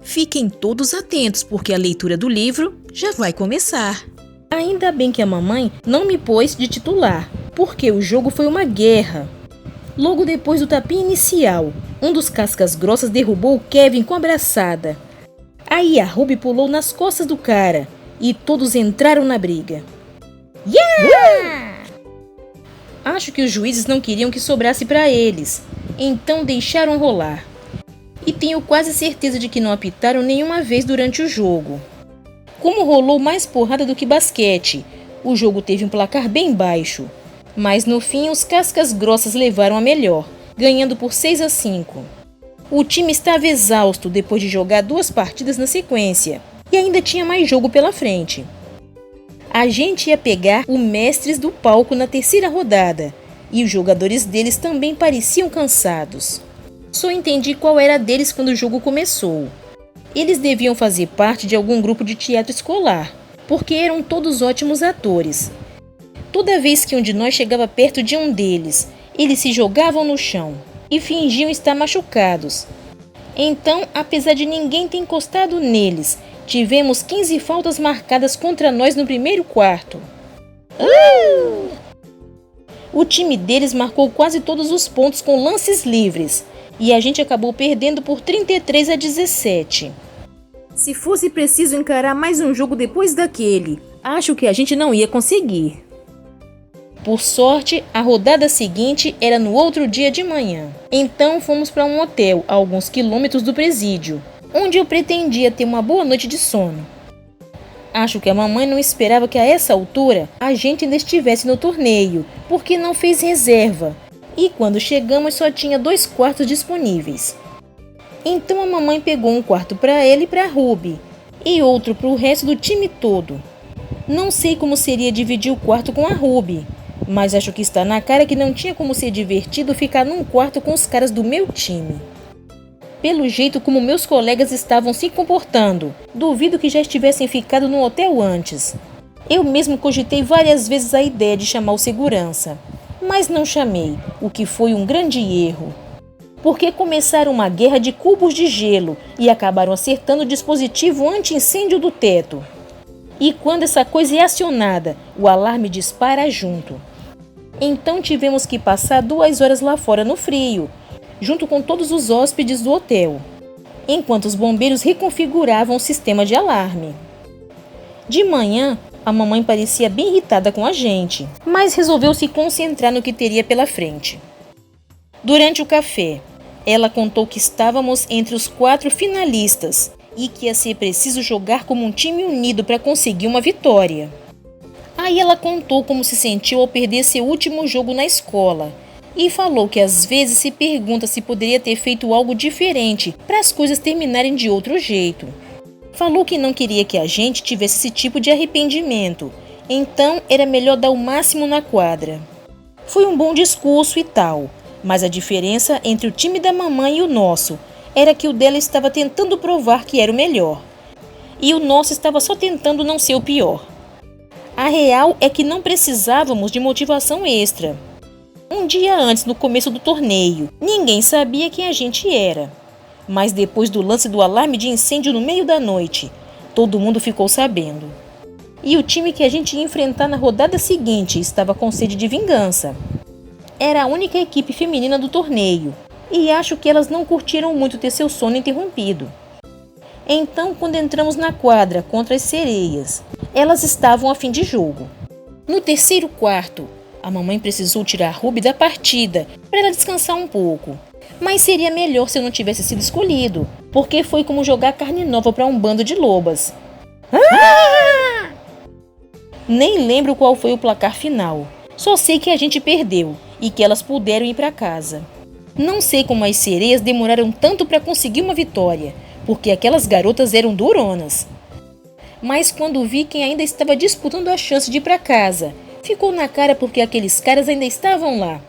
Fiquem todos atentos, porque a leitura do livro já vai começar. Ainda bem que a mamãe não me pôs de titular, porque o jogo foi uma guerra. Logo depois do tapinha inicial, um dos cascas grossas derrubou o Kevin com a braçada. Aí a Ruby pulou nas costas do cara e todos entraram na briga. Yeah! Acho que os juízes não queriam que sobrasse para eles, então deixaram rolar. E tenho quase certeza de que não apitaram nenhuma vez durante o jogo. Como rolou mais porrada do que basquete, o jogo teve um placar bem baixo. Mas no fim os cascas grossas levaram a melhor, ganhando por 6-5. O time estava exausto depois de jogar 2 partidas na sequência, e ainda tinha mais jogo pela frente. A gente ia pegar o Mestres do Palco na 3ª rodada, e os jogadores deles também pareciam cansados. Só entendi qual era a deles quando o jogo começou. Eles deviam fazer parte de algum grupo de teatro escolar, porque eram todos ótimos atores. Toda vez que um de nós chegava perto de um deles, eles se jogavam no chão e fingiam estar machucados. Então, apesar de ninguém ter encostado neles, tivemos 15 faltas marcadas contra nós no primeiro quarto. O time deles marcou quase todos os pontos com lances livres, e a gente acabou perdendo por 33-17. Se fosse preciso encarar mais um jogo depois daquele, acho que a gente não ia conseguir. Por sorte, a rodada seguinte era no outro dia de manhã. Então fomos para um hotel a alguns quilômetros do presídio, onde eu pretendia ter uma boa noite de sono. Acho que a mamãe não esperava que a essa altura a gente ainda estivesse no torneio, porque não fez reserva. E quando chegamos só tinha 2 quartos disponíveis. Então a mamãe pegou um quarto para ela e para a Ruby, e outro para o resto do time todo. Não sei como seria dividir o quarto com a Ruby, mas acho que está na cara que não tinha como ser divertido ficar num quarto com os caras do meu time. Pelo jeito como meus colegas estavam se comportando, duvido que já estivessem ficado no hotel antes. Eu mesmo cogitei várias vezes a ideia de chamar o segurança, mas não chamei, o que foi um grande erro. Porque começaram uma guerra de cubos de gelo e acabaram acertando o dispositivo anti-incêndio do teto. E quando essa coisa é acionada, o alarme dispara junto. Então tivemos que passar 2 horas lá fora no frio, junto com todos os hóspedes do hotel, enquanto os bombeiros reconfiguravam o sistema de alarme. De manhã, a mamãe parecia bem irritada com a gente, mas resolveu se concentrar no que teria pela frente. Durante o café, ela contou que estávamos entre os 4 finalistas e que ia ser preciso jogar como um time unido para conseguir uma vitória. Aí ela contou como se sentiu ao perder seu último jogo na escola e falou que às vezes se pergunta se poderia ter feito algo diferente para as coisas terminarem de outro jeito. Falou que não queria que a gente tivesse esse tipo de arrependimento, então era melhor dar o máximo na quadra. Foi um bom discurso e tal, mas a diferença entre o time da mamãe e o nosso era que o dela estava tentando provar que era o melhor, e o nosso estava só tentando não ser o pior. A real é que não precisávamos de motivação extra. Um dia antes, no começo do torneio, ninguém sabia quem a gente era. Mas depois do lance do alarme de incêndio no meio da noite, todo mundo ficou sabendo. E o time que a gente ia enfrentar na rodada seguinte estava com sede de vingança. Era a única equipe feminina do torneio, e acho que elas não curtiram muito ter seu sono interrompido. Então, quando entramos na quadra contra as sereias, elas estavam a fim de jogo. No 3º quarto, a mamãe precisou tirar a Ruby da partida para ela descansar um pouco. Mas seria melhor se eu não tivesse sido escolhido, porque foi como jogar carne nova para um bando de lobas. Nem lembro qual foi o placar final. Só sei que a gente perdeu e que elas puderam ir para casa. Não sei como as sereias demoraram tanto para conseguir uma vitória, porque aquelas garotas eram duronas. Mas quando vi quem ainda estava disputando a chance de ir para casa, ficou na cara porque aqueles caras ainda estavam lá.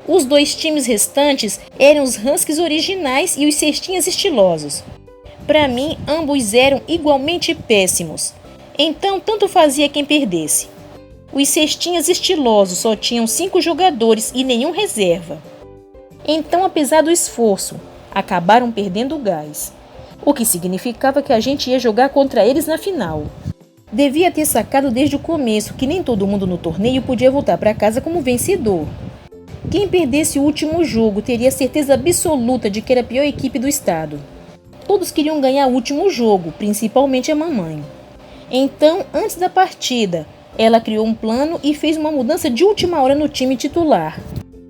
Os 2 times restantes eram os Huskies originais e os Cestinhas estilosos. Para mim, ambos eram igualmente péssimos. Então, tanto fazia quem perdesse. Os Cestinhas estilosos só tinham 5 jogadores e nenhum reserva. Então, apesar do esforço, acabaram perdendo o gás. o que significava que a gente ia jogar contra eles na final. Devia ter sacado desde o começo que nem todo mundo no torneio podia voltar para casa como vencedor. Quem perdesse o último jogo teria certeza absoluta de que era a pior equipe do estado. Todos queriam ganhar o último jogo, principalmente a mamãe. Então, antes da partida, ela criou um plano e fez uma mudança de última hora no time titular.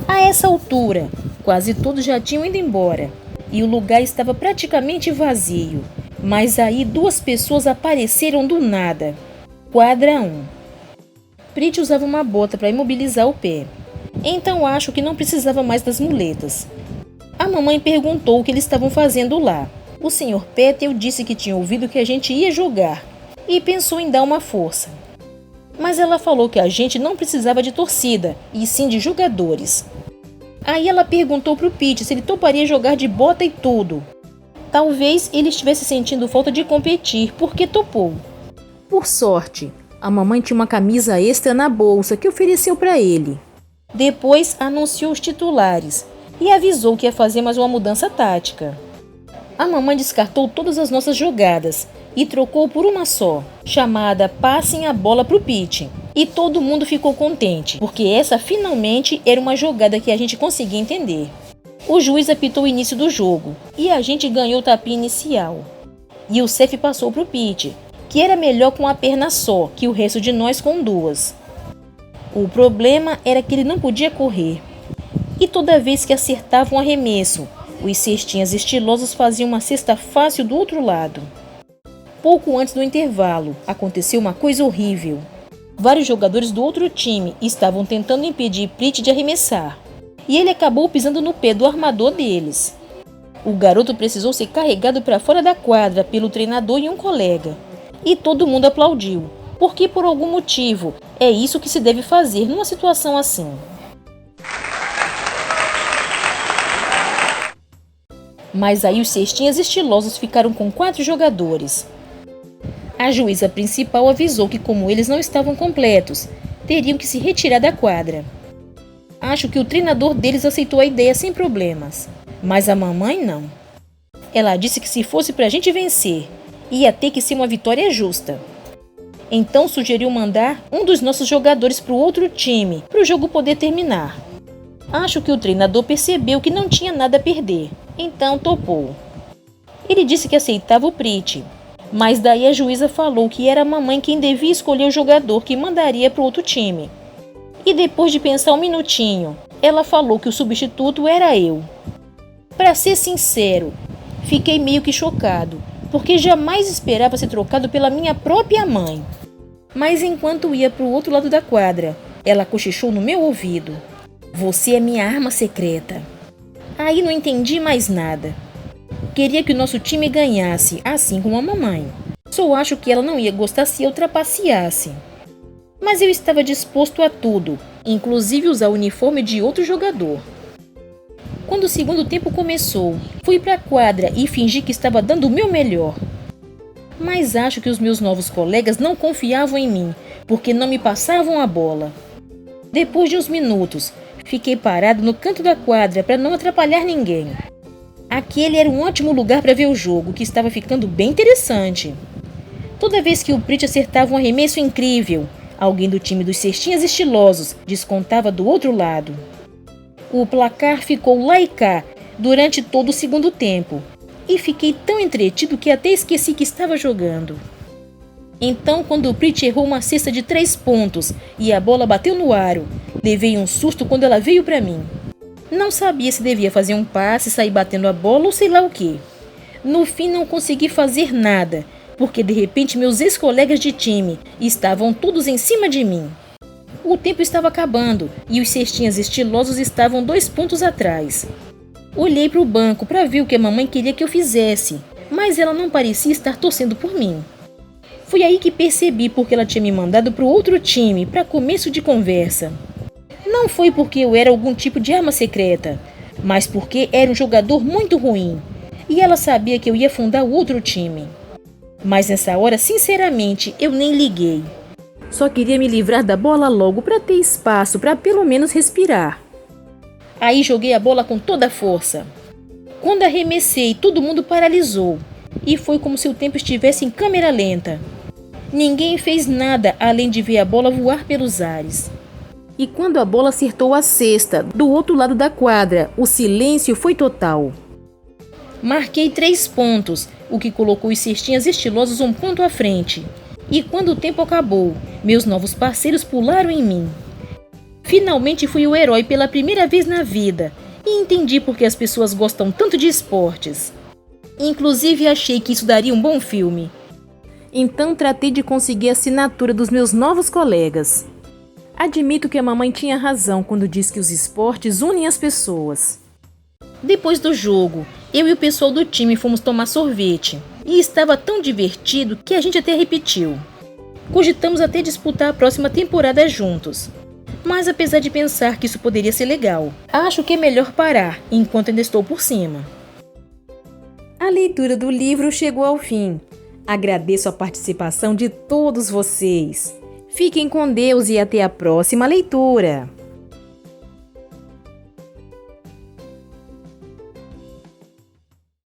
A essa altura, quase todos já tinham ido embora e o lugar estava praticamente vazio. Mas aí 2 pessoas apareceram do nada. Quadra 1. Prit usava uma bota para imobilizar o pé. Então acho que não precisava mais das muletas. A mamãe perguntou o que eles estavam fazendo lá. O Sr. Petel disse que tinha ouvido que a gente ia jogar e pensou em dar uma força. Mas ela falou que a gente não precisava de torcida, e sim de jogadores. Aí ela perguntou pro Pete se ele toparia jogar de bota e tudo. Talvez ele estivesse sentindo falta de competir, porque topou. Por sorte, a mamãe tinha uma camisa extra na bolsa que ofereceu para ele. Depois anunciou os titulares e avisou que ia fazer mais uma mudança tática. A mamãe descartou todas as nossas jogadas e trocou por uma só, chamada Passem a Bola pro Pete. E todo mundo ficou contente, porque essa finalmente era uma jogada que a gente conseguia entender. O juiz apitou o início do jogo e a gente ganhou o tapinha inicial. E o Cef passou pro Pete, que era melhor com uma perna só que o resto de nós com 2. O problema era que ele não podia correr. E toda vez que acertava um arremesso, os cestinhas estilosos faziam uma cesta fácil do outro lado. Pouco antes do intervalo, aconteceu uma coisa horrível. Vários jogadores do outro time estavam tentando impedir Prit de arremessar. E ele acabou pisando no pé do armador deles. O garoto precisou ser carregado para fora da quadra pelo treinador e um colega. E todo mundo aplaudiu, porque por algum motivo é isso que se deve fazer numa situação assim. Mas aí os cestinhas estilosos ficaram com 4 jogadores. A juíza principal avisou que como eles não estavam completos, teriam que se retirar da quadra. Acho que o treinador deles aceitou a ideia sem problemas, mas a mamãe não. Ela disse que se fosse pra gente vencer, ia ter que ser uma vitória justa. Então sugeriu mandar um dos nossos jogadores pro outro time, para o jogo poder terminar. Acho que o treinador percebeu que não tinha nada a perder, então topou. Ele disse que aceitava o Prit, mas daí a juíza falou que era a mamãe quem devia escolher o jogador que mandaria pro outro time. E depois de pensar um minutinho, ela falou que o substituto era eu. Para ser sincero, fiquei meio que chocado, porque jamais esperava ser trocado pela minha própria mãe. Mas enquanto ia para o outro lado da quadra, ela cochichou no meu ouvido: "Você é minha arma secreta." Aí não entendi mais nada. Queria que o nosso time ganhasse, assim como a mamãe. Só acho que ela não ia gostar se eu trapaceasse. Mas eu estava disposto a tudo, inclusive usar o uniforme de outro jogador. Quando o segundo tempo começou, fui para a quadra e fingi que estava dando o meu melhor. Mas acho que os meus novos colegas não confiavam em mim, porque não me passavam a bola. Depois de uns minutos, fiquei parado no canto da quadra para não atrapalhar ninguém. Aquele era um ótimo lugar para ver o jogo, que estava ficando bem interessante. Toda vez que o Prit acertava um arremesso incrível, alguém do time dos cestinhas estilosos descontava do outro lado. O placar ficou lá e cá durante todo o segundo tempo, e fiquei tão entretido que até esqueci que estava jogando. Então, quando o Prit errou uma cesta de 3 pontos e a bola bateu no aro, levei um susto quando ela veio para mim. Não sabia se devia fazer um passe, sair batendo a bola ou sei lá o que. No fim, não consegui fazer nada, porque de repente meus ex-colegas de time estavam todos em cima de mim. O tempo estava acabando e os cestinhas estilosos estavam 2 pontos atrás. Olhei para o banco para ver o que a mamãe queria que eu fizesse, mas ela não parecia estar torcendo por mim. Foi aí que percebi porque ela tinha me mandado para o outro time, para começo de conversa. Não foi porque eu era algum tipo de arma secreta, mas porque era um jogador muito ruim, e ela sabia que eu ia fundar o outro time. Mas nessa hora, sinceramente, eu nem liguei. Só queria me livrar da bola logo para ter espaço para pelo menos respirar. Aí joguei a bola com toda a força. Quando arremessei, todo mundo paralisou. e foi como se o tempo estivesse em câmera lenta. Ninguém fez nada além de ver a bola voar pelos ares. E quando a bola acertou a cesta, do outro lado da quadra, o silêncio foi total. Marquei 3 pontos, o que colocou os cestinhas estilosos um ponto à frente. E quando o tempo acabou, meus novos parceiros pularam em mim. Finalmente fui o herói pela primeira vez na vida e entendi por que as pessoas gostam tanto de esportes. Inclusive achei que isso daria um bom filme. Então tratei de conseguir a assinatura dos meus novos colegas. Admito que a mamãe tinha razão quando disse que os esportes unem as pessoas. Depois do jogo, eu e o pessoal do time fomos tomar sorvete. E estava tão divertido que a gente até repetiu. Cogitamos até disputar a próxima temporada juntos. Mas apesar de pensar que isso poderia ser legal, acho que é melhor parar enquanto ainda estou por cima. A leitura do livro chegou ao fim. Agradeço a participação de todos vocês. Fiquem com Deus e até a próxima leitura!